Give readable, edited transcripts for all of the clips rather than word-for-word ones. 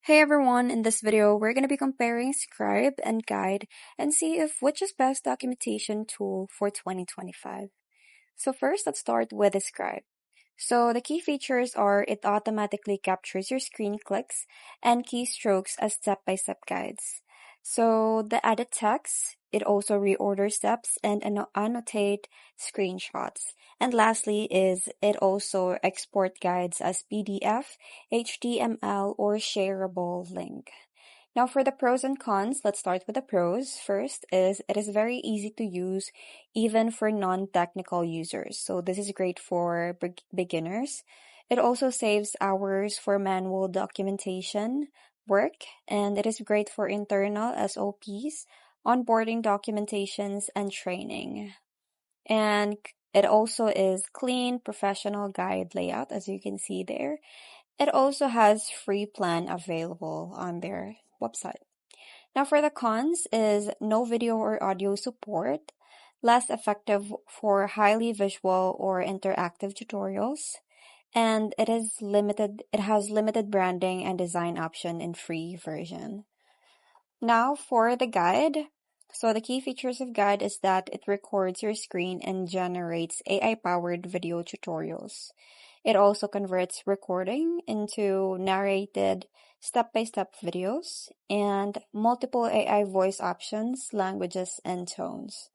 Hey everyone, in this video, we're going to be comparing Scribe and Guide and see if which is best documentation tool for 2025. So first, let's start with the Scribe. So the key features are it automatically captures your screen clicks and keystrokes as step-by-step guides. So the added text, it also reorders steps and annotate screenshots. And lastly is it also export guides as PDF, HTML, or shareable link. Now for the pros and cons, let's start with the pros. First is it is very easy to use even for non-technical users. So this is great for beginners. It also saves hours for manual documentation work, and it is great for internal SOPs, onboarding documentations, and training. And it also is clean, professional guide layout, as you can see there. It also has free plan available on their website. Now for the cons is no video or audio support, less effective for highly visual or interactive tutorials, and it has limited branding and design option in free version. Now for the guide. So the key features of guide is that it records your screen and generates AI-powered video tutorials. It also converts recording into narrated step-by-step videos and multiple AI voice options, languages, and tones.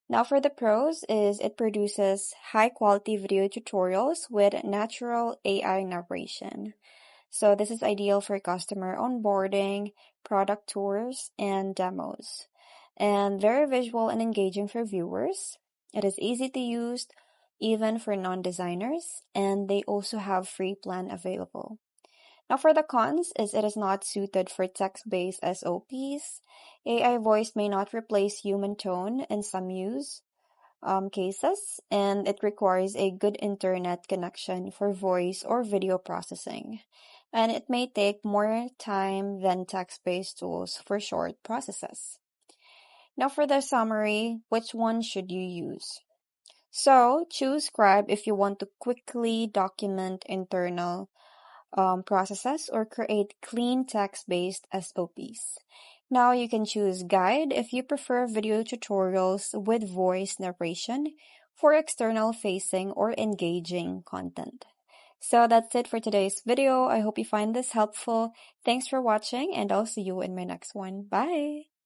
Now for the pros is it produces high-quality video tutorials with natural AI narration. So this is ideal for customer onboarding, product tours, and demos. And very visual and engaging for viewers. It is easy to use even for non-designers, and they also have free plan available. Now for the cons is it is not suited for text-based SOPs. AI voice may not replace human tone in some use cases, and it requires a good internet connection for voice or video processing. And it may take more time than text-based tools for short processes. Now for the summary, which one should you use? So choose Scribe if you want to quickly document internal processes or create clean text-based SOPs. Now you can choose Guide if you prefer video tutorials with voice narration for external facing or engaging content. So that's it for today's video. I hope you find this helpful. Thanks for watching, and I'll see you in my next one. Bye!